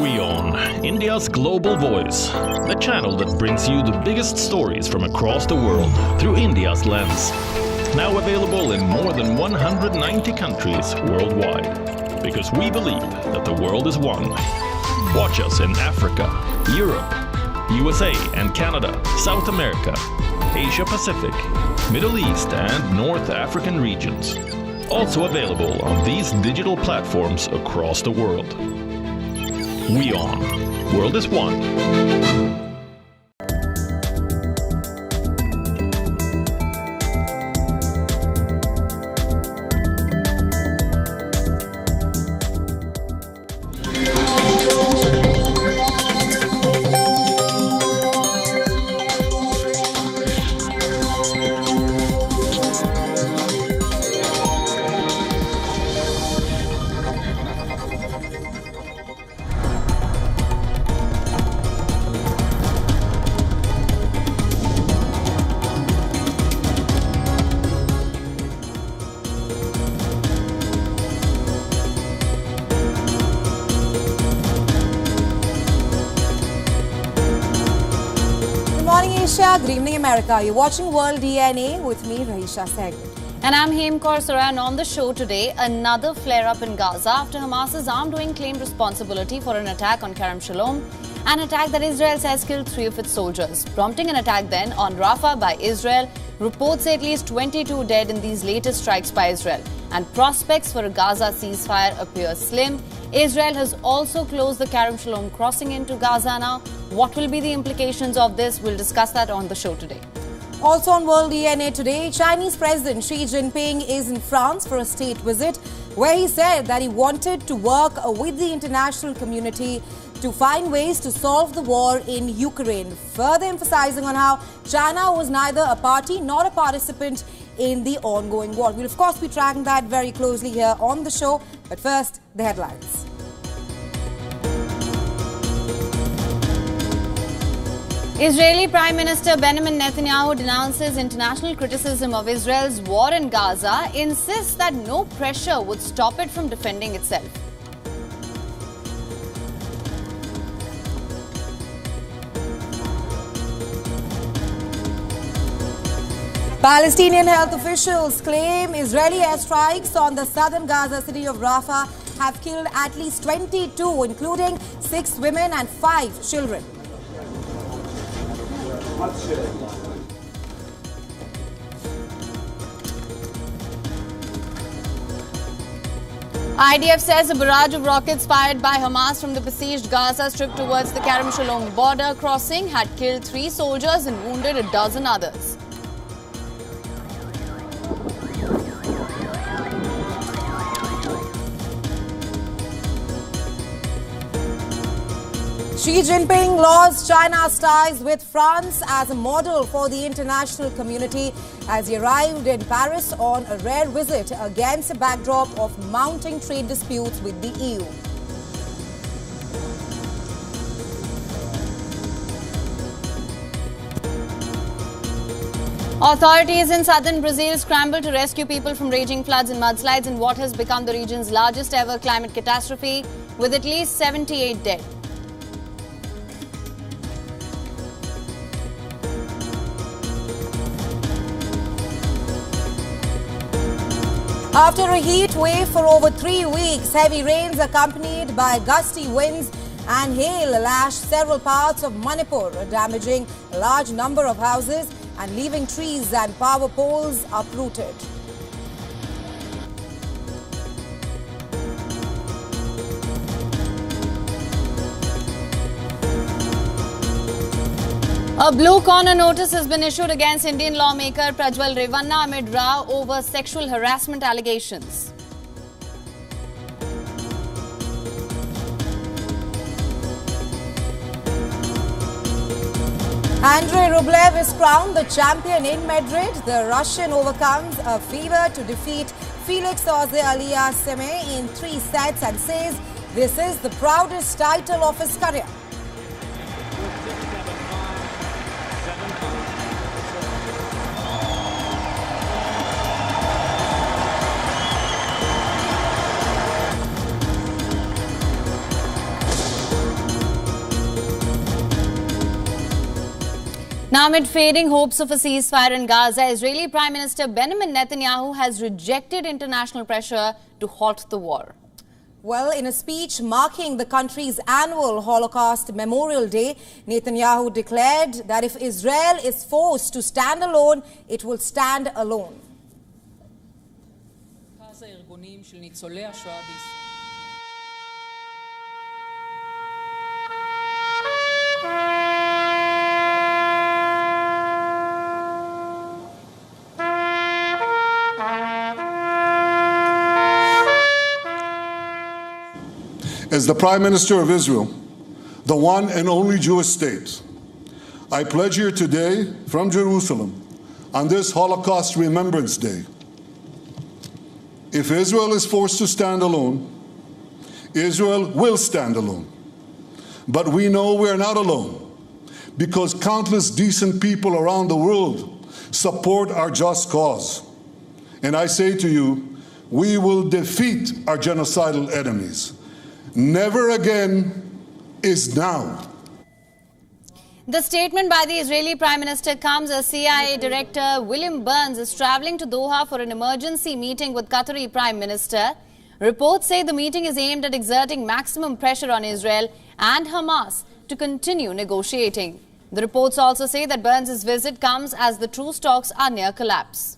WION, India's global voice, the channel that brings you the biggest stories from across the world through India's lens. Now available in more than 190 countries worldwide. Because we believe that the world is one. Watch us in Africa, Europe, USA and Canada, South America, Asia Pacific, Middle East and North African regions. Also available on these digital platforms across the world. WION. World is one. Good evening, America. You're watching World DNA with me, Rafah. And I'm Hemkor Saran. On the show today, another flare-up in Gaza after Hamas's armed wing claimed responsibility for an attack on Kerem Shalom, an attack that Israel says killed 3 of its soldiers. Prompting an attack then on Rafah by Israel, reports say at least 22 dead in these latest strikes by Israel. And prospects for a Gaza ceasefire appear slim. Israel has also closed the Kerem Shalom crossing into Gaza now. What will be the implications of this? We'll discuss that on the show today. Also on World DNA today, Chinese President Xi Jinping is in France for a state visit where he said that he wanted to work with the international community to find ways to solve the war in Ukraine, further emphasizing on how China was neither a party nor a participant in the ongoing war. We'll of course be tracking that very closely here on the show, but first, the headlines. Israeli Prime Minister Benjamin Netanyahu denounces international criticism of Israel's war in Gaza, insists that no pressure would stop it from defending itself. Palestinian health officials claim Israeli airstrikes on the southern Gaza city of Rafah have killed at least 22, including 6 women and 5 children. IDF says a barrage of rockets fired by Hamas from the besieged Gaza Strip towards the Kerem Shalom border crossing had killed 3 soldiers and wounded a dozen others. Xi Jinping lauded China's ties with France as a model for the international community as he arrived in Paris on a rare visit against a backdrop of mounting trade disputes with the EU. Authorities in southern Brazil scramble to rescue people from raging floods and mudslides in what has become the region's largest ever climate catastrophe, with at least 78 dead. After a heat wave for over 3 weeks, heavy rains accompanied by gusty winds and hail lashed several parts of Manipur, damaging a large number of houses and leaving trees and power poles uprooted. A blue corner notice has been issued against Indian lawmaker Prajwal Revanna amid row over sexual harassment allegations. Andrei Rublev is crowned the champion in Madrid. The Russian overcomes a fever to defeat Felix Auger-Aliassime in 3 sets and says this is the proudest title of his career. Now, amid fading hopes of a ceasefire in Gaza, Israeli Prime Minister Benjamin Netanyahu has rejected international pressure to halt the war. Well, in a speech marking the country's annual Holocaust Memorial Day, Netanyahu declared that if Israel is forced to stand alone, it will stand alone. As the Prime Minister of Israel, the one and only Jewish state, I pledge here today from Jerusalem on this Holocaust Remembrance Day, if Israel is forced to stand alone, Israel will stand alone. But we know we're not alone because countless decent people around the world support our just cause. And I say to you, we will defeat our genocidal enemies. Never again is now. The statement by the Israeli Prime Minister comes as CIA Director William Burns is traveling to Doha for an emergency meeting with Qatari Prime Minister. Reports say the meeting is aimed at exerting maximum pressure on Israel and Hamas to continue negotiating. The reports also say that Burns' visit comes as the truce talks are near collapse.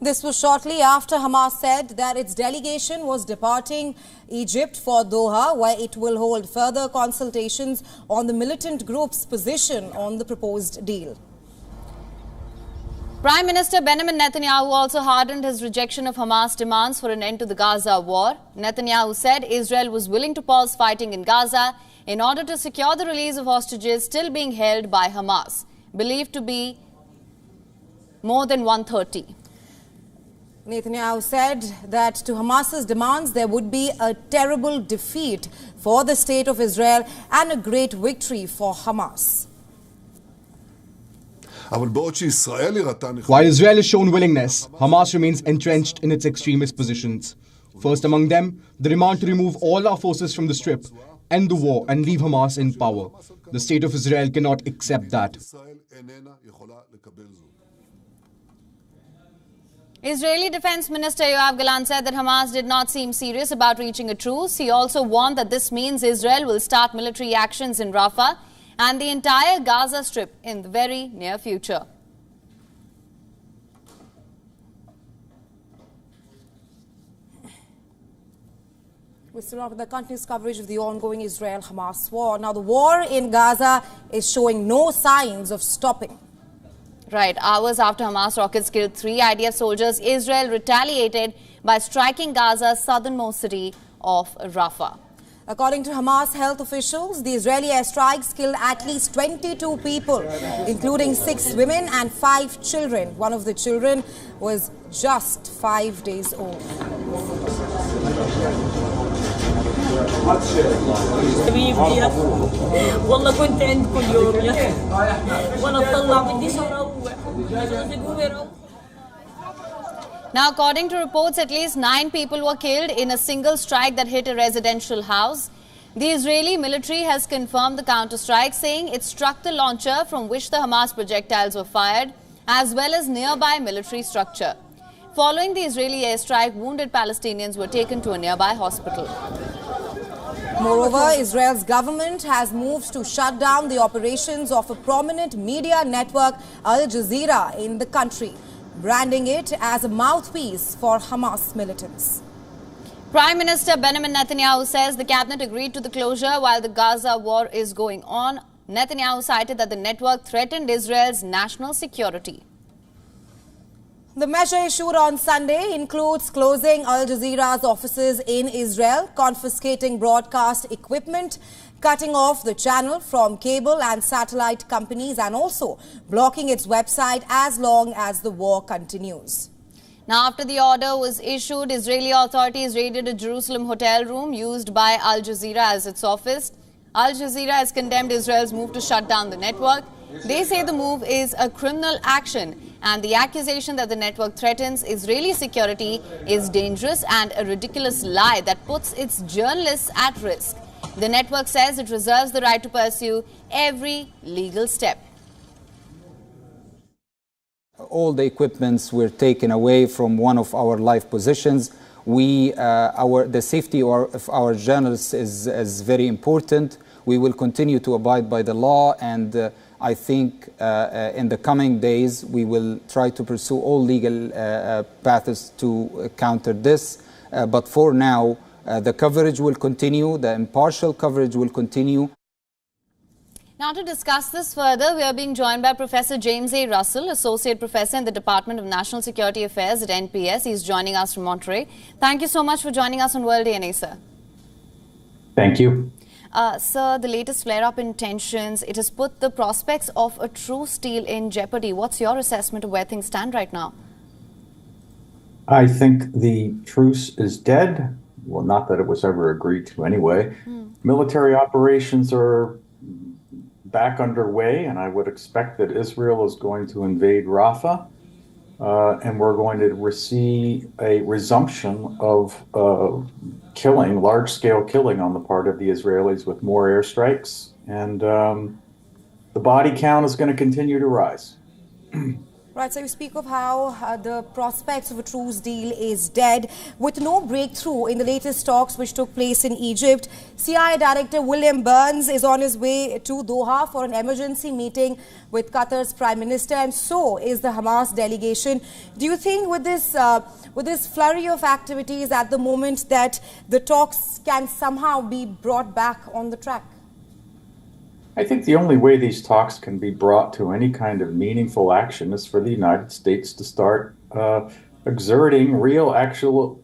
This was shortly after Hamas said that its delegation was departing Egypt for Doha, where it will hold further consultations on the militant group's position on the proposed deal. Prime Minister Benjamin Netanyahu also hardened his rejection of Hamas' demands for an end to the Gaza war. Netanyahu said Israel was willing to pause fighting in Gaza in order to secure the release of hostages still being held by Hamas, believed to be more than 130. Netanyahu said that to Hamas's demands there would be a terrible defeat for the state of Israel and a great victory for Hamas. While Israel has shown willingness, Hamas remains entrenched in its extremist positions. First among them, the demand to remove all our forces from the Strip, end the war and leave Hamas in power. The state of Israel cannot accept that. Israeli Defense Minister Yoav Gallant said that Hamas did not seem serious about reaching a truce. He also warned that this means Israel will start military actions in Rafah and the entire Gaza Strip in the very near future. We're still on with the continuous coverage of the ongoing Israel-Hamas war. Now, the war in Gaza is showing no signs of stopping. Right. Hours after Hamas rockets killed 3 IDF soldiers, Israel retaliated by striking Gaza's southernmost city of Rafah. According to Hamas health officials, the Israeli airstrikes killed at least 22 people, including 6 women and 5 children. One of the children was just 5 days old. والله كنت عندكم اليوم يا وانا طلع بديش اروح Now, according to reports, at least 9 people were killed in a single strike that hit a residential house. The Israeli military has confirmed the counter-strike, saying it struck the launcher from which the Hamas projectiles were fired, as well as nearby military structure. Following the Israeli airstrike, wounded Palestinians were taken to a nearby hospital. Moreover, Israel's government has moved to shut down the operations of a prominent media network, Al Jazeera, in the country, branding it as a mouthpiece for Hamas militants. Prime Minister Benjamin Netanyahu says the cabinet agreed to the closure while the Gaza war is going on. Netanyahu cited that the network threatened Israel's national security. The measure issued on Sunday includes closing Al Jazeera's offices in Israel, confiscating broadcast equipment, cutting off the channel from cable and satellite companies, and also blocking its website as long as the war continues. Now, after the order was issued, Israeli authorities raided a Jerusalem hotel room used by Al Jazeera as its office. Al Jazeera has condemned Israel's move to shut down the network. They say the move is a criminal action, and the accusation that the network threatens Israeli security is dangerous and a ridiculous lie that puts its journalists at risk. The network says it reserves the right to pursue every legal step. all the equipments were taken away from one of our live positions. The safety of our journalists is very important. We will continue to abide by the law, and I think in the coming days we will try to pursue all legal paths to counter this. But for now, the coverage will continue, the impartial coverage will continue. Now, to discuss this further, we are being joined by Professor James A. Russell, Associate Professor in the Department of National Security Affairs at NPS. He's joining us from Monterey. Thank you so much for joining us on World DNA, sir. Thank you. Sir, the latest flare-up in tensions, it has put the prospects of a truce deal in jeopardy. What's your assessment of where things stand right now? I think the truce is dead. Well, not that it was ever agreed to anyway. Military operations are back underway, and I would expect that Israel is going to invade Rafah, and we're going to see a resumption of killing, large-scale killing on the part of the Israelis with more airstrikes, and the body count is going to continue to rise. Right, so you speak of how the prospects of a truce deal is dead. With no breakthrough in the latest talks which took place in Egypt, CIA Director William Burns is on his way to Doha for an emergency meeting with Qatar's Prime Minister, and so is the Hamas delegation. Do you think with this flurry of activities at the moment that the talks can somehow be brought back on the track? I think the only way these talks can be brought to any kind of meaningful action is for the United States to start exerting real actual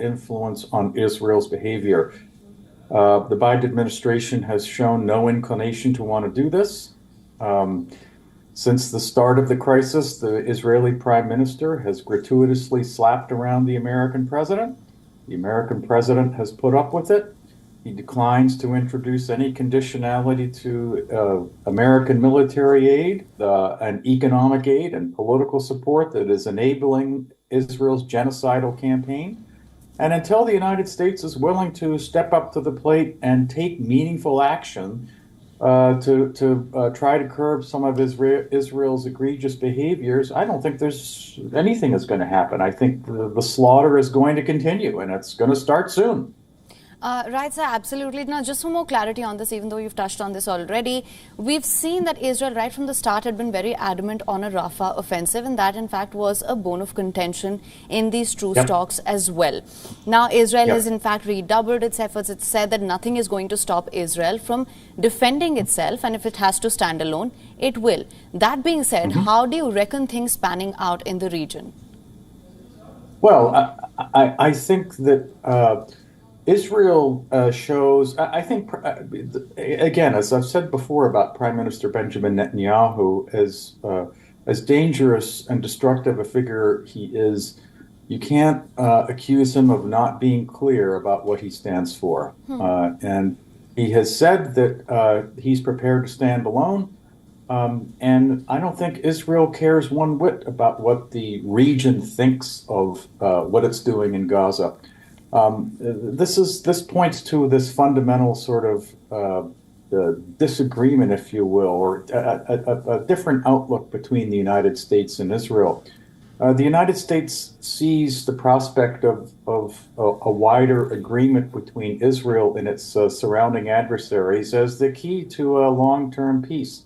influence on Israel's behavior. The Biden administration has shown no inclination to want to do this. Since the start of the crisis, the Israeli Prime Minister has gratuitously slapped around the American president. The American president has put up with it. He declines to introduce any conditionality to American military aid and economic aid and political support that is enabling Israel's genocidal campaign. And until the United States is willing to step up to the plate and take meaningful action to try to curb some of Israel's egregious behaviors, I don't think there's anything that's going to happen. I think the slaughter is going to continue, and it's going to start soon. Right, sir, absolutely. Now, just for more clarity on this, even though you've touched on this already, we've seen that Israel right from the start had been very adamant on a Rafah offensive, and that in fact was a bone of contention in these truce talks as well. Now, Israel has in fact redoubled its efforts. It said that nothing is going to stop Israel from defending itself, and if it has to stand alone, it will. That being said, how do you reckon things panning out in the region? Well, I think that Israel shows, I think, again, as I've said before about Prime Minister Benjamin Netanyahu, as dangerous and destructive a figure he is, you can't accuse him of not being clear about what he stands for. And he has said that he's prepared to stand alone. And I don't think Israel cares one whit about what the region thinks of what it's doing in Gaza. This points to this fundamental sort of disagreement, if you will, or a different outlook between the United States and Israel. The United States sees the prospect of a wider agreement between Israel and its surrounding adversaries as the key to a long-term peace.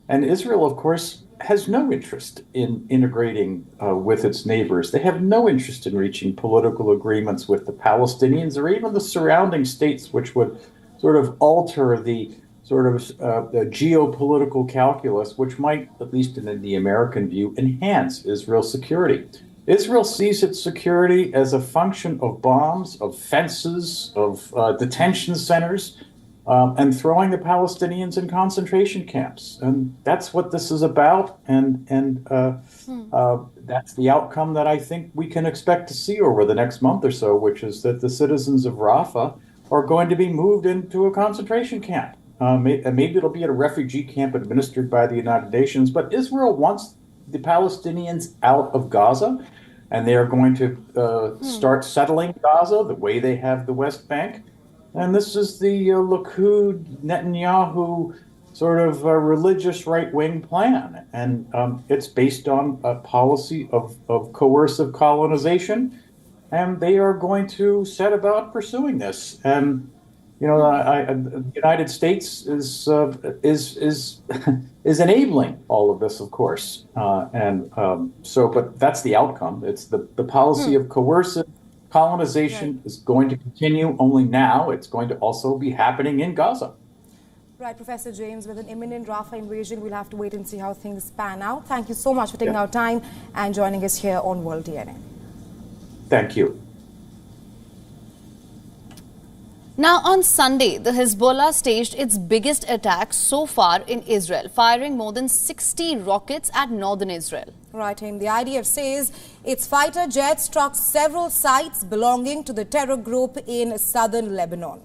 And Israel, of course, has no interest in integrating with its neighbors. They have no interest in reaching political agreements with the Palestinians or even the surrounding states, which would sort of alter the sort of the geopolitical calculus, which might, at least in the American view, enhance Israel's security. Israel sees its security as a function of bombs, of fences, of detention centers, and throwing the Palestinians in concentration camps. And that's what this is about. And that's the outcome that I think we can expect to see over the next month or so, which is that the citizens of Rafah are going to be moved into a concentration camp. Maybe it'll be at a refugee camp administered by the United Nations, but Israel wants the Palestinians out of Gaza, and they are going to start settling Gaza the way they have the West Bank. And this is the Likud Netanyahu sort of a religious right-wing plan. And it's based on a policy of coercive colonization. And they are going to set about pursuing this. And, you know, the United States is is enabling all of this, of course. But that's the outcome. It's the policy of coercive colonization is going to continue, only now it's going to also be happening in Gaza. Right, Professor James, with an imminent Rafah invasion, we'll have to wait and see how things pan out. Thank you so much for taking our time and joining us here on World DNA. Thank you. Now, on Sunday, the Hezbollah staged its biggest attack so far in Israel, firing more than 60 rockets at northern Israel. Right, and the IDF says its fighter jets struck several sites belonging to the terror group in southern Lebanon.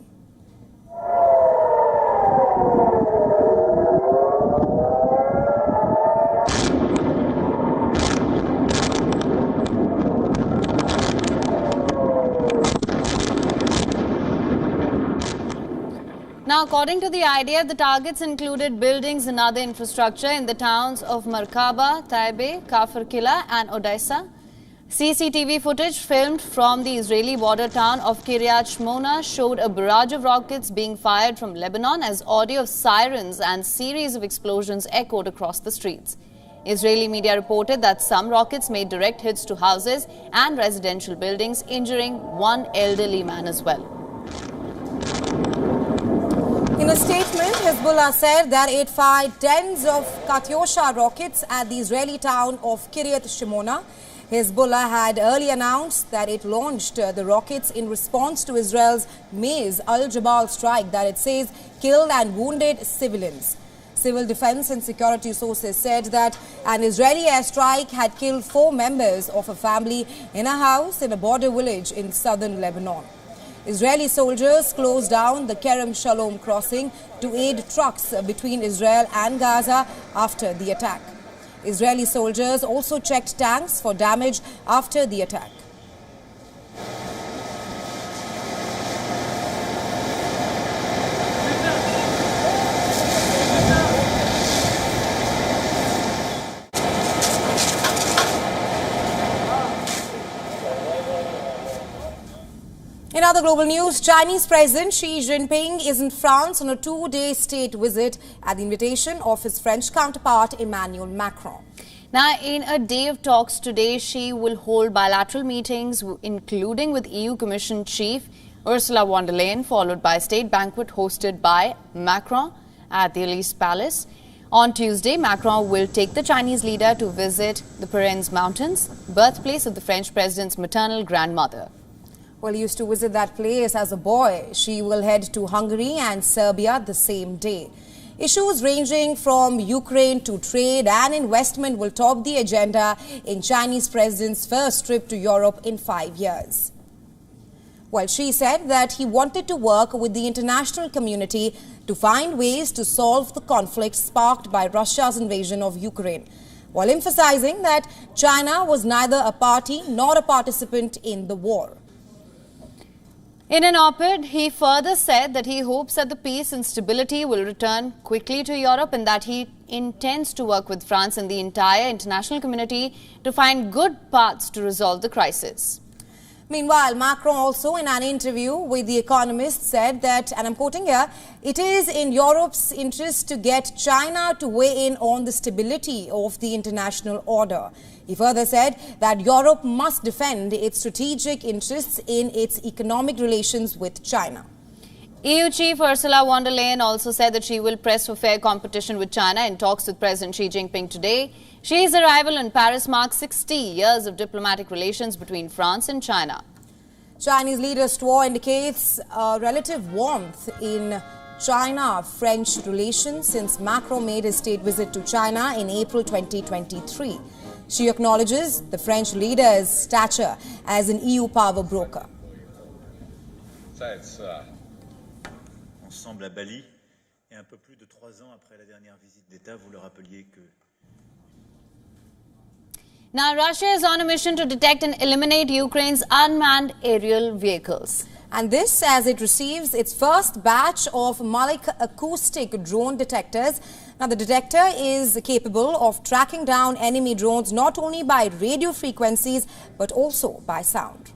Now, according to the IDF, the targets included buildings and other infrastructure in the towns of Merkaba, Taibe, Kafr Kila and Odessa. CCTV footage filmed from the Israeli border town of Kiryat Shmona showed a barrage of rockets being fired from Lebanon as audio of sirens and series of explosions echoed across the streets. Israeli media reported that some rockets made direct hits to houses and residential buildings, injuring one elderly man as well. In a statement, Hezbollah said that it fired tens of Katyusha rockets at the Israeli town of Kiryat Shmona. Hezbollah had earlier announced that it launched the rockets in response to Israel's Mays al-Jabal strike that it says killed and wounded civilians. Civil defense and security sources said that an Israeli airstrike had killed 4 members of a family in a house in a border village in southern Lebanon. Israeli soldiers closed down the Kerem Shalom crossing to aid trucks between Israel and Gaza after the attack. Israeli soldiers also checked tanks for damage after the attack. In other global news, Chinese President Xi Jinping is in France on a 2-day state visit at the invitation of his French counterpart Emmanuel Macron. Now, in a day of talks today, Xi will hold bilateral meetings, including with EU Commission Chief Ursula von der Leyen, followed by a state banquet hosted by Macron at the Elysee Palace. On Tuesday, Macron will take the Chinese leader to visit the Pyrenees Mountains, birthplace of the French president's maternal grandmother. Well, he used to visit that place as a boy. She will head to Hungary and Serbia the same day. Issues ranging from Ukraine to trade and investment will top the agenda in Chinese president's first trip to Europe in 5 years. Well, Xi said that he wanted to work with the international community to find ways to solve the conflict sparked by Russia's invasion of Ukraine, while emphasizing that China was neither a party nor a participant in the war. In an op-ed, he further said that he hopes that the peace and stability will return quickly to Europe and that he intends to work with France and the entire international community to find good paths to resolve the crisis. Meanwhile, Macron also in an interview with The Economist said that, and I'm quoting here, it is in Europe's interest to get China to weigh in on the stability of the international order. He further said that Europe must defend its strategic interests in its economic relations with China. EU Chief Ursula von der Leyen also said that she will press for fair competition with China in talks with President Xi Jinping today. Xi's arrival in Paris marks 60 years of diplomatic relations between France and China. Chinese leader's tour indicates a relative warmth in China-French relations since Macron made his state visit to China in April 2023. She acknowledges the French leader's stature as an EU power broker. Ensemble à Bali et un peu plus de 3 ans après la dernière visite d'État, vous le rappeliez que Now, Russia is on a mission to detect and eliminate Ukraine's unmanned aerial vehicles. And this as it receives its first batch of Malik acoustic drone detectors. Now, the detector is capable of tracking down enemy drones not only by radio frequencies but also by sound.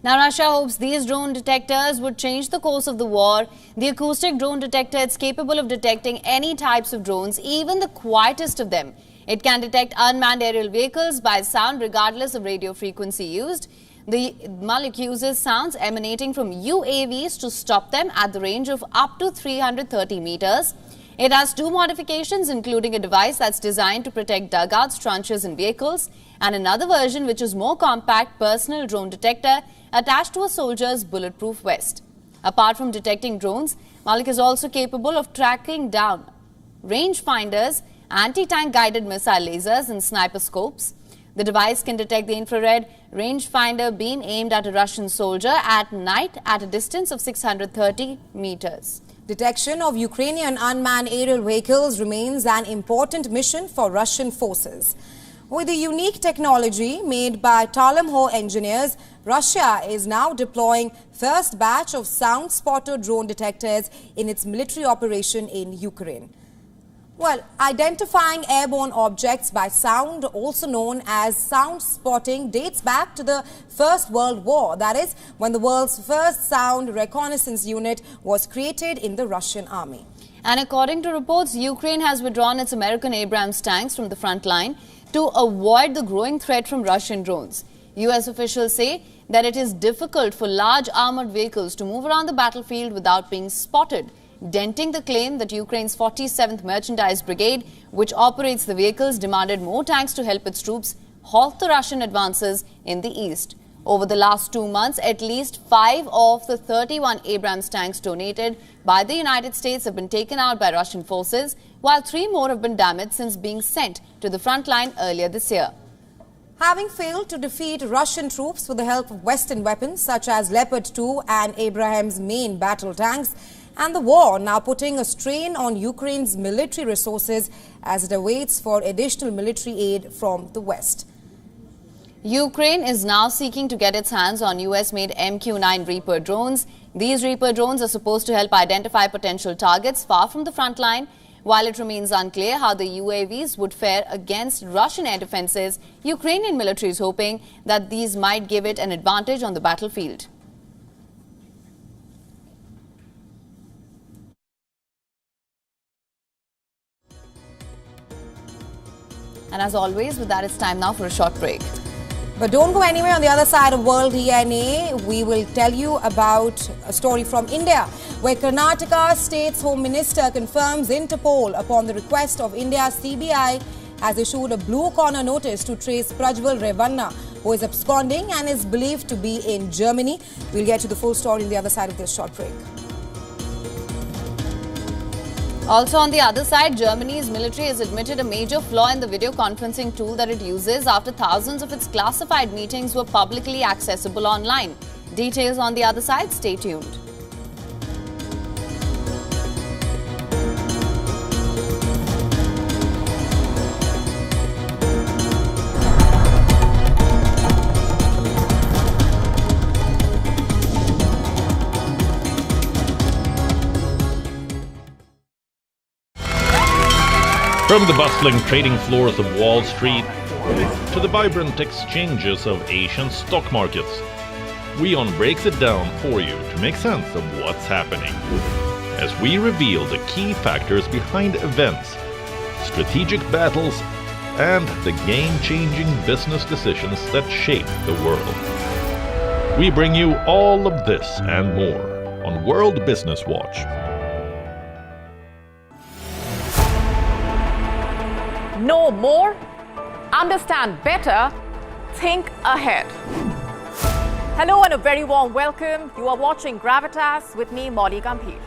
Now, Russia hopes these drone detectors would change the course of the war. The acoustic drone detector is capable of detecting any types of drones, even the quietest of them. It can detect unmanned aerial vehicles by sound regardless of radio frequency used. The Malik uses sounds emanating from UAVs to stop them at the range of up to 330 meters. It has two modifications, including a device that's designed to protect dugouts, trenches and vehicles, and another version which is more compact personal drone detector attached to a soldier's bulletproof vest. Apart from detecting drones, Malik is also capable of tracking down rangefinders, anti-tank guided missile lasers and sniper scopes. The device can detect the infrared rangefinder beam aimed at a Russian soldier at night at a distance of 630 meters. Detection of Ukrainian unmanned aerial vehicles remains an important mission for Russian forces. With the unique technology made by Talamho engineers, Russia is now deploying first batch of sound spotter drone detectors in its military operation in Ukraine. Well, identifying airborne objects by sound, also known as sound spotting, dates back to the First World War. That is, when the world's first sound reconnaissance unit was created in the Russian army. And according to reports, Ukraine has withdrawn its American Abrams tanks from the front line to avoid the growing threat from Russian drones. US officials say that it is difficult for large armored vehicles to move around the battlefield without being spotted, denting the claim that Ukraine's 47th Merchandise Brigade, which operates the vehicles, demanded more tanks to help its troops halt the Russian advances in the east. Over the last 2 months, at least 5 of the 31 Abrams tanks donated by the United States have been taken out by Russian forces, while 3 more have been damaged since being sent to the front line earlier this year. Having failed to defeat Russian troops with the help of Western weapons such as Leopard 2 and Abraham's main battle tanks, and the war now putting a strain on Ukraine's military resources as it awaits for additional military aid from the West. Ukraine is now seeking to get its hands on US-made MQ-9 Reaper drones. These Reaper drones are supposed to help identify potential targets far from the front line. While it remains unclear how the UAVs would fare against Russian air defenses, Ukrainian military is hoping that these might give it an advantage on the battlefield. And as always, with that, it's time now for a short break. But don't go anywhere. On the other side of World DNA, we will tell you about a story from India, where Karnataka State's Home Minister confirms Interpol, upon the request of India's CBI, has issued a blue corner notice to trace Prajwal Revanna, who is absconding and is believed to be in Germany. We'll get to the full story on the other side of this short break. Also on the other side, Germany's military has admitted a major flaw in the video conferencing tool that it uses after thousands of its classified meetings were publicly accessible online. Details on the other side, stay tuned. From the bustling trading floors of Wall Street to the vibrant exchanges of Asian stock markets, WION breaks it down for you to make sense of what's happening, as we reveal the key factors behind events, strategic battles, and the game-changing business decisions that shape the world. We bring you all of this and more on World Business Watch. Know more, understand better, think ahead. Hello and a very warm welcome. You are watching Gravitas with me, Molly Gambhir.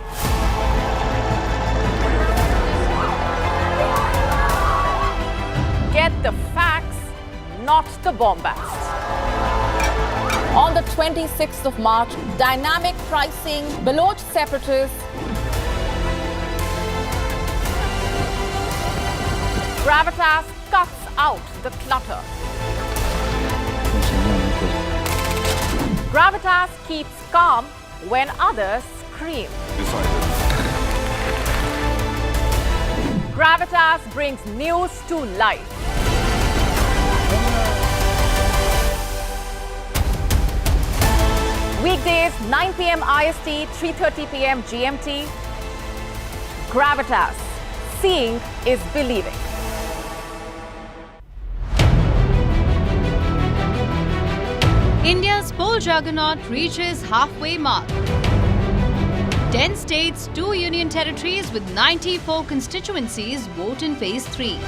Get the facts, not the bombast. On the 26th of March, dynamic pricing, Baloch separatists, Gravitas cuts out the clutter. Gravitas keeps calm when others scream. Gravitas brings news to life. Weekdays 9 p.m. IST, 3:30 p.m. GMT. Gravitas. Seeing is believing. India's poll juggernaut reaches halfway mark. 10 states, 2 union territories with 94 constituencies vote in Phase 3.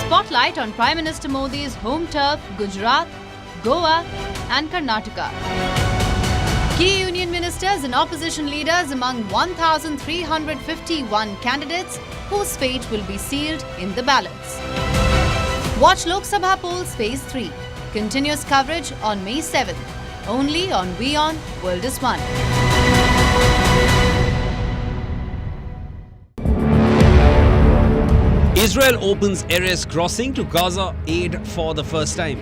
Spotlight on Prime Minister Modi's home turf, Gujarat, Goa and Karnataka. Key union ministers and opposition leaders among 1,351 candidates whose fate will be sealed in the ballots. Watch Lok Sabha polls Phase 3. Continuous coverage on May 7th. Only on WION World is One. Israel opens Erez crossing to Gaza aid for the first time.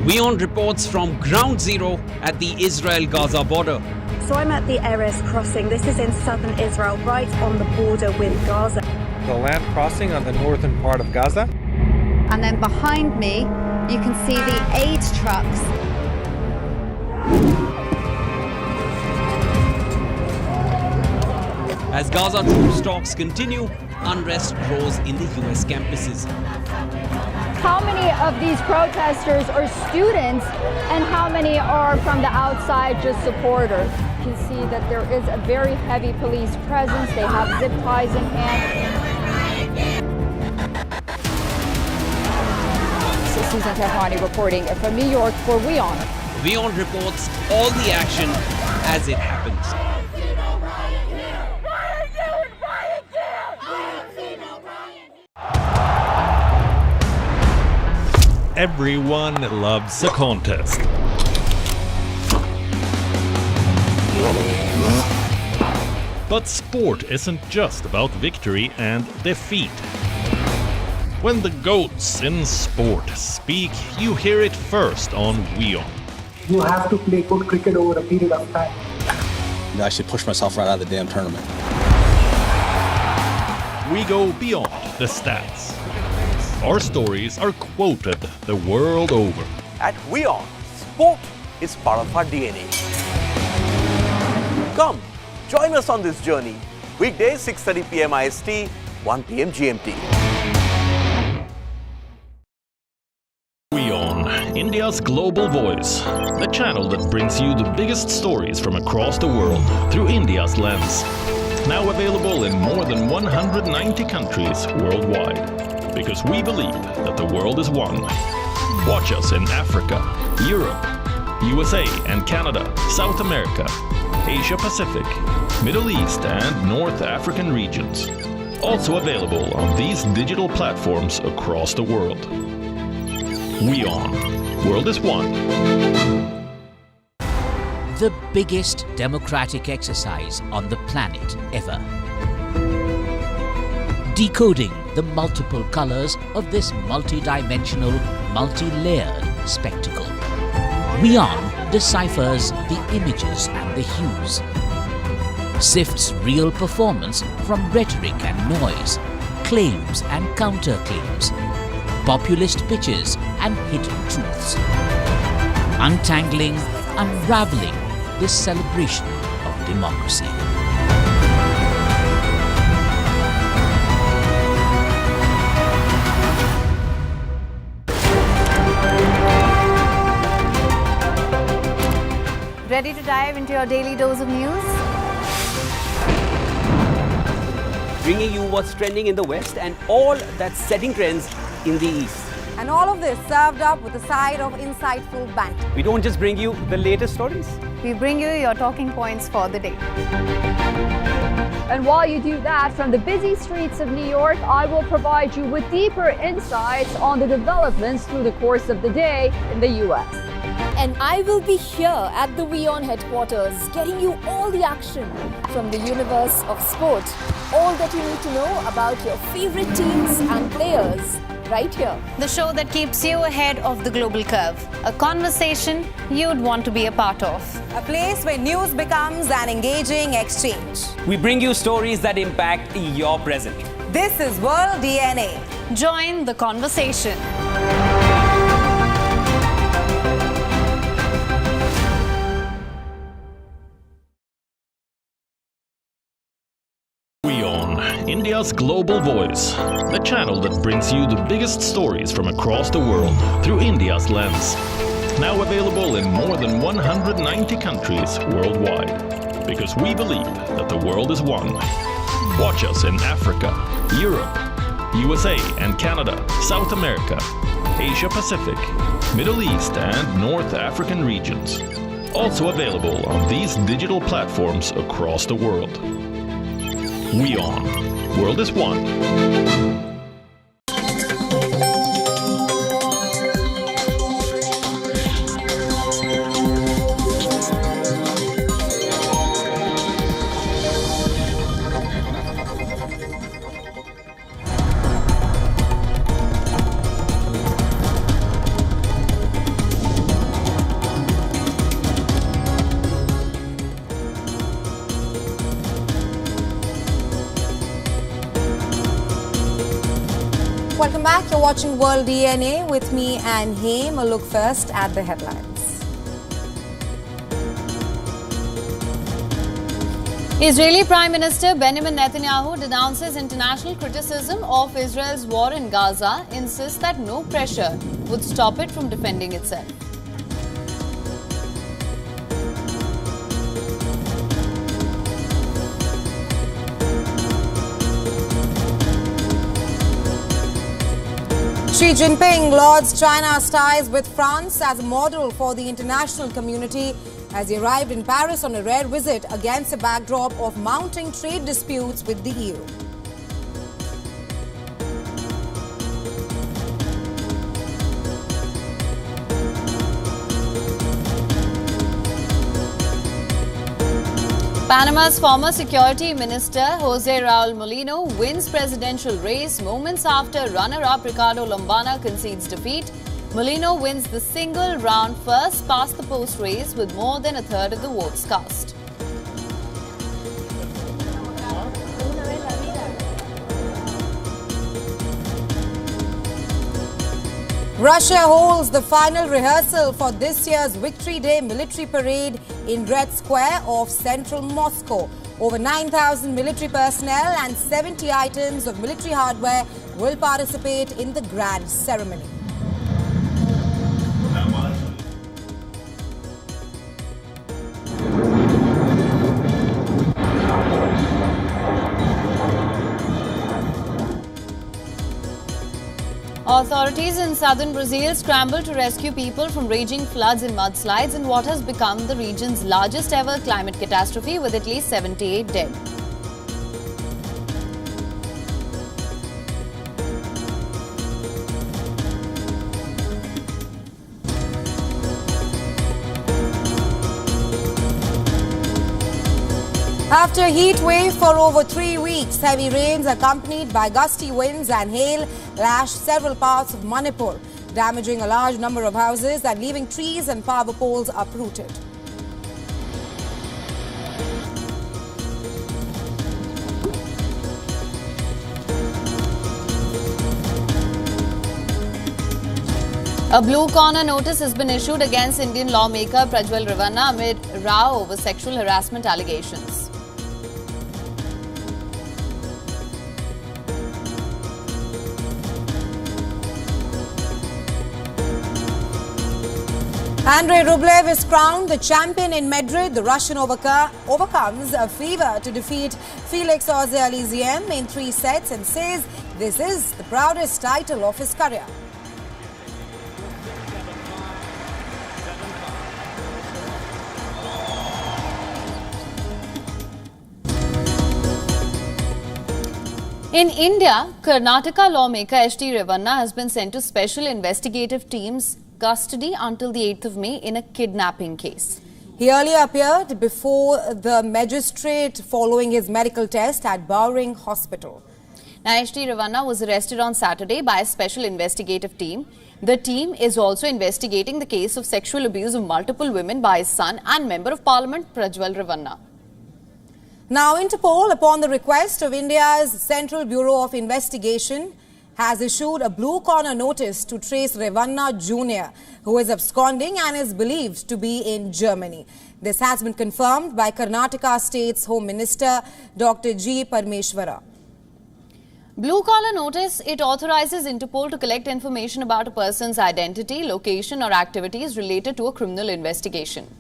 WION reports from ground zero at the Israel-Gaza border. So I'm at the Erez crossing. This is in southern Israel, right on the border with Gaza. The land crossing on the northern part of Gaza. And then behind me, you can see the aid trucks. As Gaza troop talks continue, unrest grows in the US campuses. How many of these protesters are students and how many are from the outside, just supporters? You can see that there is a very heavy police presence. They have zip ties in hand. Susan Tehrani reporting from New York for WION. WION reports all the action as it happens. Everyone loves a contest. But sport isn't just about victory and defeat. When the GOATs in sport speak, you hear it first on WION. You have to play good cricket over a period of time. I should push myself right out of the damn tournament. We go beyond the stats. Our stories are quoted the world over. At WION, sport is part of our DNA. Come, join us on this journey. Weekdays 6:30 p.m. IST, 1 p.m. GMT. WION, India's global voice. The channel that brings you the biggest stories from across the world through India's lens. Now available in more than 190 countries worldwide. Because we believe that the world is one. Watch us in Africa, Europe, USA and Canada, South America, Asia Pacific, Middle East and North African regions. Also available on these digital platforms across the world. WION. World is one. The biggest democratic exercise on the planet ever. Decoding the multiple colors of this multi-dimensional, multi-layered spectacle. WION deciphers the images and the hues. Sifts real performance from rhetoric and noise, claims and counterclaims, populist pitches and hidden truths. Untangling, unraveling this celebration of democracy. Ready to dive into your daily dose of news? Bringing you what's trending in the West and all that's setting trends in the East. And all of this served up with a side of insightful banter. We don't just bring you the latest stories. We bring you your talking points for the day. And while you do that, from the busy streets of New York, I will provide you with deeper insights on the developments through the course of the day in the US. And I will be here at the WION headquarters, getting you all the action from the universe of sport. All that you need to know about your favorite teams and players right here. The show that keeps you ahead of the global curve. A conversation you'd want to be a part of. A place where news becomes an engaging exchange. We bring you stories that impact your present. This is World DNA. Join the conversation. WION, India's global voice. The channel that brings you the biggest stories from across the world through India's lens. Now available in more than 190 countries worldwide. Because we believe that the world is one. Watch us in Africa, Europe, USA and Canada, South America, Asia Pacific, Middle East and North African regions. Also available on these digital platforms across the world. WION. World is one. Welcome back. You're watching World DNA with me and Haim. A look first at the headlines. Israeli Prime Minister Benjamin Netanyahu denounces international criticism of Israel's war in Gaza, insists that no pressure would stop it from defending itself. Xi Jinping lauds China's ties with France as a model for the international community as he arrived in Paris on a rare visit against a backdrop of mounting trade disputes with the EU. Panama's former security minister Jose Raul Molino wins presidential race moments after runner-up Ricardo Lombana concedes defeat. Molino wins the single-round first-past-the-post race with more than a third of the votes cast. Russia holds the final rehearsal for this year's Victory Day military parade in Red Square of central Moscow. Over 9,000 military personnel and 70 items of military hardware will participate in the grand ceremony. Authorities in southern Brazil scramble to rescue people from raging floods and mudslides in what has become the region's largest ever climate catastrophe with at least 78 dead. After a heat wave for over 3 weeks, heavy rains accompanied by gusty winds and hail lashed several parts of Manipur, damaging a large number of houses and leaving trees and power poles uprooted. A blue corner notice has been issued against Indian lawmaker Prajwal Ravanna amid row over sexual harassment allegations. Andrei Rublev is crowned the champion in Madrid. The Russian overcomes a fever to defeat Felix Auger-Aliassime in 3 sets and says this is the proudest title of his career. In India, Karnataka lawmaker H.T. Ravanna has been sent to special investigative teams custody until the 8th of May in a kidnapping case. He earlier appeared before the magistrate following his medical test at Bowring Hospital. Now, HD Ravanna was arrested on Saturday by a special investigative team. The team is also investigating the case of sexual abuse of multiple women by his son and Member of Parliament Prajwal Ravanna. Now, Interpol, upon the request of India's Central Bureau of Investigation, has issued a blue corner notice to trace Ravanna Jr., who is absconding and is believed to be in Germany. This has been confirmed by Karnataka State's Home Minister, Dr. G. Parmeshwara. Blue collar notice, it authorizes Interpol to collect information about a person's identity, location or activities related to a criminal investigation.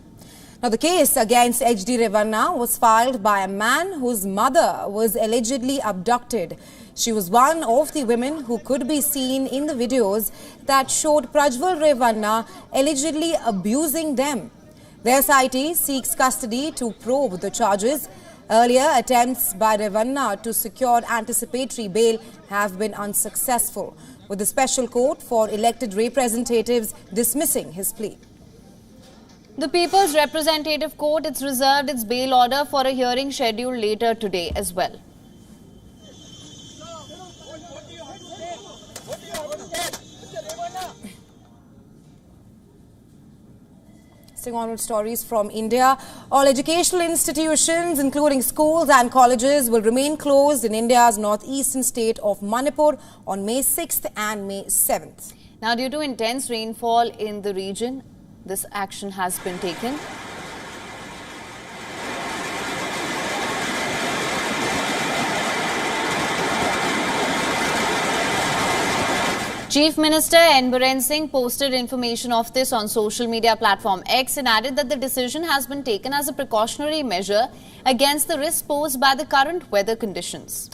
Now, the case against HD Ravanna was filed by a man whose mother was allegedly abducted. She was one of the women who could be seen in the videos that showed Prajwal Ravanna allegedly abusing them. The SIT seeks custody to probe the charges. Earlier attempts by Ravanna to secure anticipatory bail have been unsuccessful, with the Special Court for Elected Representatives dismissing his plea. The People's Representative Court, it's reserved its bail order for a hearing scheduled later today as well. On with stories from India. All educational institutions, including schools and colleges, will remain closed in India's northeastern state of Manipur on May 6th and May 7th. Now, due to intense rainfall in the region, this action has been taken. Chief Minister N. Biren Singh posted information of this on social media platform X and added that the decision has been taken as a precautionary measure against the risk posed by the current weather conditions.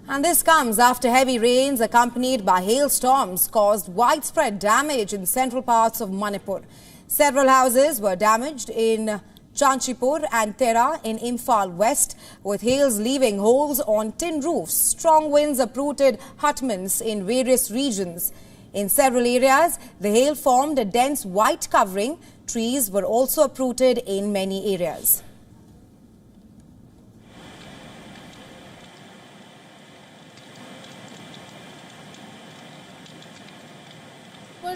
And this comes after heavy rains accompanied by hailstorms caused widespread damage in central parts of Manipur. Several houses were damaged in Chanchipur and Tera in Imphal West, with hails leaving holes on tin roofs. Strong winds uprooted hutments in various regions. In several areas, the hail formed a dense white covering. Trees were also uprooted in many areas.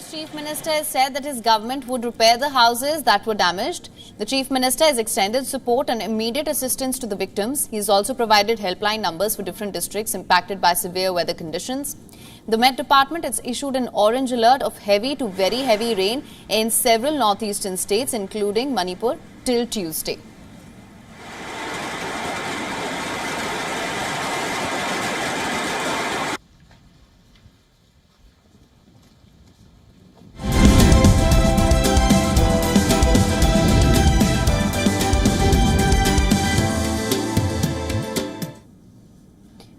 Chief Minister has said that his government would repair the houses that were damaged. The Chief Minister has extended support and immediate assistance to the victims. He has also provided helpline numbers for different districts impacted by severe weather conditions. The Met Department has issued an orange alert of heavy to very heavy rain in several northeastern states, including Manipur, till Tuesday.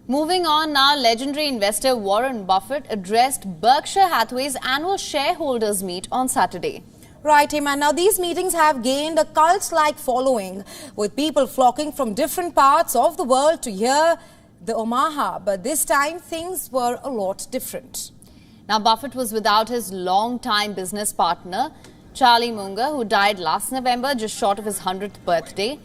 Moving on now, legendary investor Warren Buffett addressed Berkshire Hathaway's annual shareholders meet on Saturday. Right, Iman. Now, these meetings have gained a cult-like following, with people flocking from different parts of the world to hear the Omaha. But this time, things were a lot different. Now, Buffett was without his long-time business partner, Charlie Munger, who died last November, just short of his 100th birthday.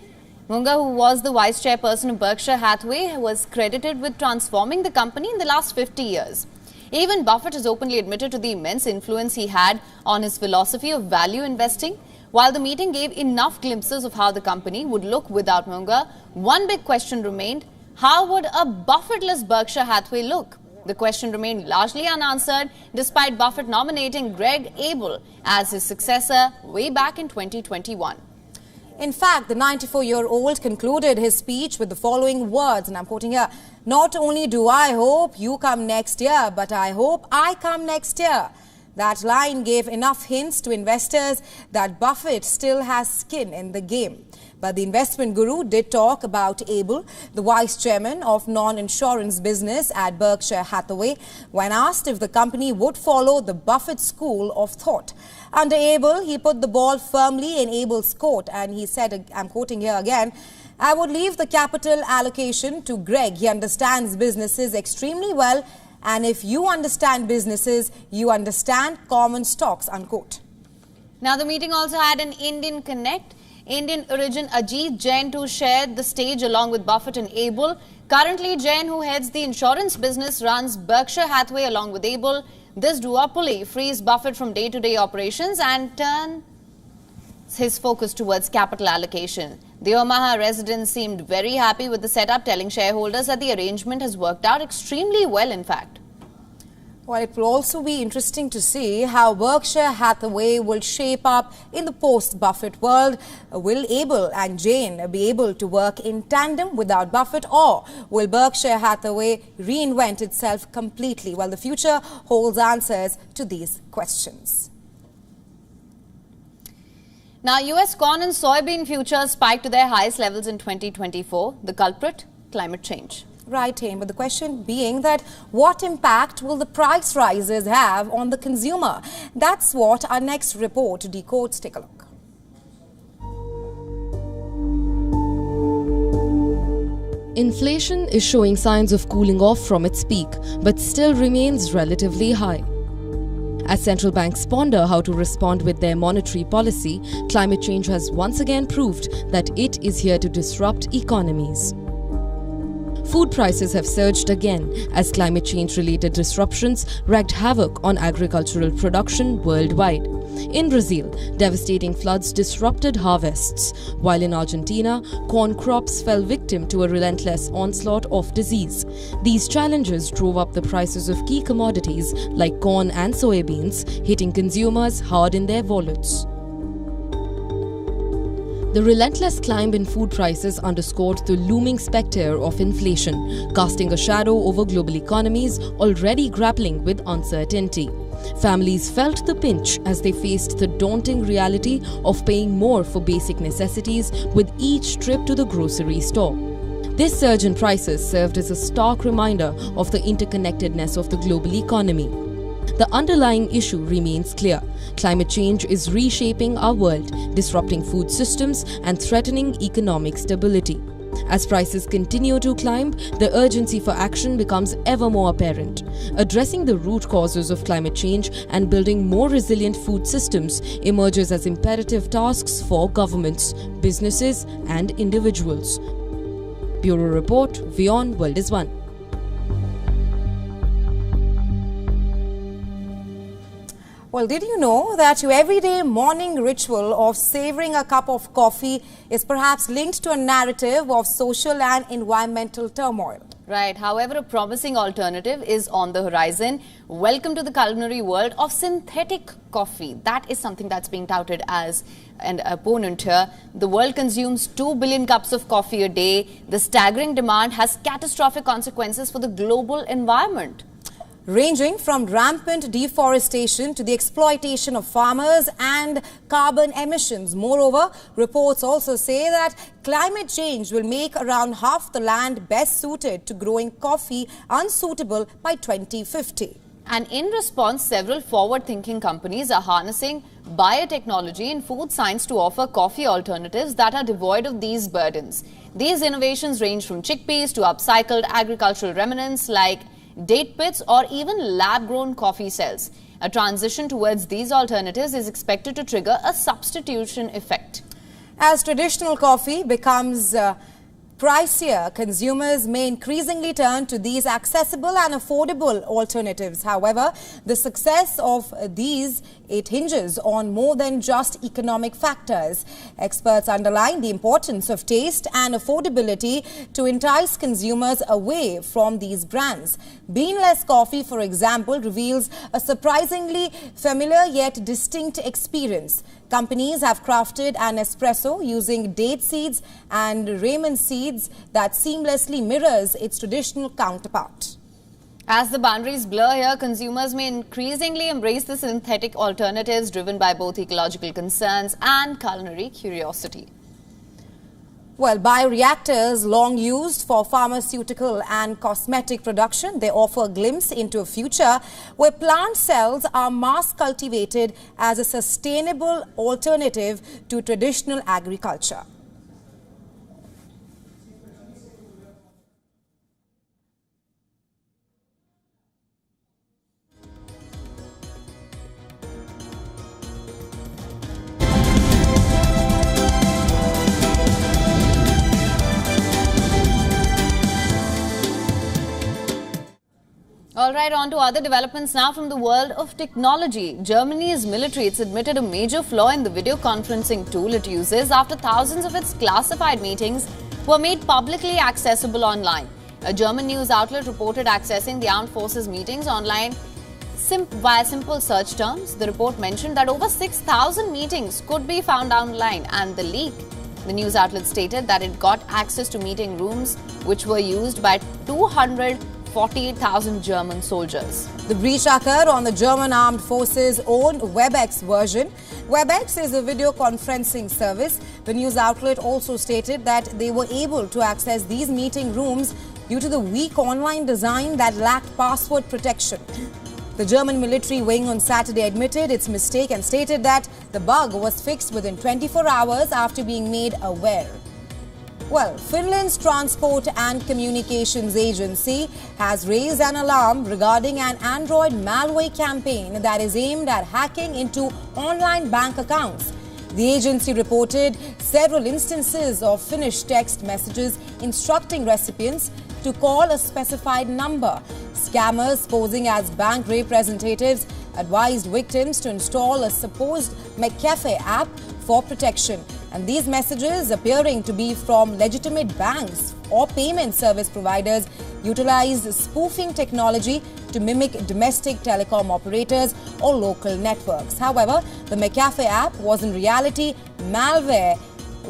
Munger, who was the vice chairperson of Berkshire Hathaway, was credited with transforming the company in the last 50 years. Even Buffett has openly admitted to the immense influence he had on his philosophy of value investing. While the meeting gave enough glimpses of how the company would look without Munger, one big question remained: how would a Buffettless Berkshire Hathaway look? The question remained largely unanswered, despite Buffett nominating Greg Abel as his successor way back in 2021. In fact, the 94-year-old concluded his speech with the following words, and I'm quoting here: "Not only do I hope you come next year, but I hope I come next year." That line gave enough hints to investors that Buffett still has skin in the game. But the investment guru did talk about Abel, the vice chairman of non-insurance business at Berkshire Hathaway, when asked if the company would follow the Buffett school of thought. Under Abel, he put the ball firmly in Abel's court, and he said, I'm quoting here again, "I would leave the capital allocation to Greg. He understands businesses extremely well, and if you understand businesses, you understand common stocks," unquote. Now, the meeting also had an Indian connect. Indian origin Ajit Jain too shared the stage along with Buffett and Abel. Currently, Jain, who heads the insurance business, runs Berkshire Hathaway along with Abel. This duopoly frees Buffett from day-to-day operations and turns his focus towards capital allocation. The Omaha resident seemed very happy with the setup, telling shareholders that the arrangement has worked out extremely well, in fact. Well, it will also be interesting to see how Berkshire Hathaway will shape up in the post-Buffett world. Will Abel and Jain be able to work in tandem without Buffett, or will Berkshire Hathaway reinvent itself completely? Well, the future holds answers to these questions. Now, US corn and soybean futures spiked to their highest levels in 2024. The culprit? Climate change. Right, Aim, but the question being that what impact will the price rises have on the consumer? That's what our next report decodes. Take a look. Inflation is showing signs of cooling off from its peak, but still remains relatively high. As central banks ponder how to respond with their monetary policy, climate change has once again proved that it is here to disrupt economies. Food prices have surged again as climate change-related disruptions wreaked havoc on agricultural production worldwide. In Brazil, devastating floods disrupted harvests, while in Argentina, corn crops fell victim to a relentless onslaught of disease. These challenges drove up the prices of key commodities like corn and soybeans, hitting consumers hard in their wallets. The relentless climb in food prices underscored the looming spectre of inflation, casting a shadow over global economies already grappling with uncertainty. Families felt the pinch as they faced the daunting reality of paying more for basic necessities with each trip to the grocery store. This surge in prices served as a stark reminder of the interconnectedness of the global economy. The underlying issue remains clear. Climate change is reshaping our world, disrupting food systems and threatening economic stability. As prices continue to climb, the urgency for action becomes ever more apparent. Addressing the root causes of climate change and building more resilient food systems emerges as imperative tasks for governments, businesses and individuals. Bureau Report, WION World is One. Well, did you know that your everyday morning ritual of savoring a cup of coffee is perhaps linked to a narrative of social and environmental turmoil? Right. However, a promising alternative is on the horizon. Welcome to the culinary world of synthetic coffee. That is something that's being touted as an opponent here. The world consumes 2 billion cups of coffee a day. The staggering demand has catastrophic consequences for the global environment, ranging from rampant deforestation to the exploitation of farmers and carbon emissions. Moreover, reports also say that climate change will make around half the land best suited to growing coffee unsuitable by 2050. And in response, several forward-thinking companies are harnessing biotechnology and food science to offer coffee alternatives that are devoid of these burdens. These innovations range from chickpeas to upcycled agricultural remnants like date pits or even lab-grown coffee cells. A transition towards these alternatives is expected to trigger a substitution effect. As traditional coffee becomes pricier, consumers may increasingly turn to these accessible and affordable alternatives. However, the success of these, it hinges on more than just economic factors. Experts underline the importance of taste and affordability to entice consumers away from these brands. Beanless coffee, for example, reveals a surprisingly familiar yet distinct experience. Companies have crafted an espresso using date seeds and ramen seeds that seamlessly mirrors its traditional counterpart. As the boundaries blur here, consumers may increasingly embrace the synthetic alternatives driven by both ecological concerns and culinary curiosity. Well, bioreactors, long used for pharmaceutical and cosmetic production, they offer a glimpse into a future where plant cells are mass cultivated as a sustainable alternative to traditional agriculture. All right, on to other developments now from the world of technology. Germany's military, it's admitted a major flaw in the video conferencing tool it uses after thousands of its classified meetings were made publicly accessible online. A German news outlet reported accessing the armed forces meetings online via simple search terms. The report mentioned that over 6,000 meetings could be found online, and the leak. The news outlet stated that it got access to meeting rooms which were used by 248,000 German soldiers. The breach occurred on the German Armed Forces' own WebEx version. WebEx is a video conferencing service. The news outlet also stated that they were able to access these meeting rooms due to the weak online design that lacked password protection. The German military wing on Saturday admitted its mistake and stated that the bug was fixed within 24 hours after being made aware. Well, Finland's Transport and Communications Agency has raised an alarm regarding an Android malware campaign that is aimed at hacking into online bank accounts. The agency reported several instances of Finnish text messages instructing recipients to call a specified number. Scammers posing as bank representatives advised victims to install a supposed McAfee app for protection. And these messages, appearing to be from legitimate banks or payment service providers, utilized spoofing technology to mimic domestic telecom operators or local networks. However, the McAfee app was in reality malware,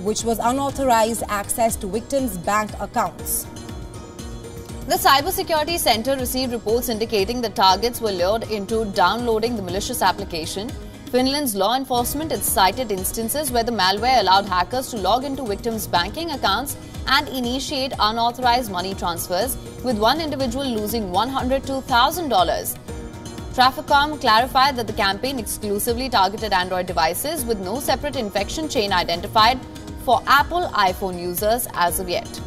which was unauthorized access to victims' bank accounts. The Cybersecurity Center received reports indicating that targets were lured into downloading the malicious application. Finland's law enforcement has cited instances where the malware allowed hackers to log into victims' banking accounts and initiate unauthorized money transfers, with one individual losing $102,000. Traficom clarified that the campaign exclusively targeted Android devices, with no separate infection chain identified for Apple iPhone users as of yet.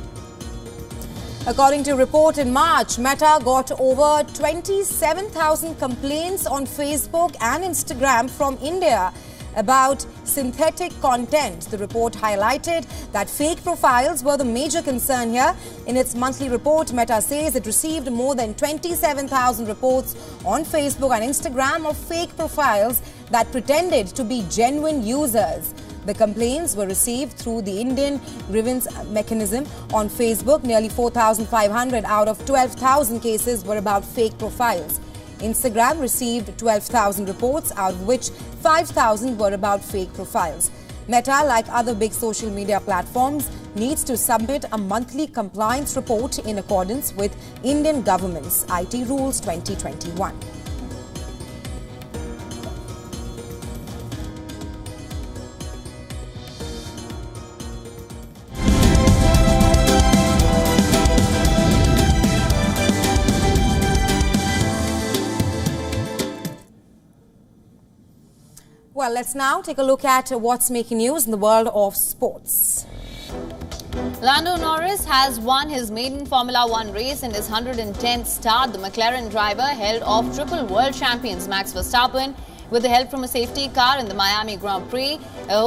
According to a report in March, Meta got over 27,000 complaints on Facebook and Instagram from India about synthetic content. The report highlighted that fake profiles were the major concern here. In its monthly report, Meta says it received more than 27,000 reports on Facebook and Instagram of fake profiles that pretended to be genuine users. The complaints were received through the Indian grievance mechanism on Facebook. Nearly 4,500 out of 12,000 cases were about fake profiles. Instagram received 12,000 reports, out of which 5,000 were about fake profiles. Meta, like other big social media platforms, needs to submit a monthly compliance report in accordance with Indian government's IT rules 2021. Well, let's now take a look at what's making news in the world of sports. Lando Norris has won his maiden Formula One race in his 110th start. The McLaren driver held off triple world champions Max Verstappen with the help from a safety car in the Miami Grand Prix.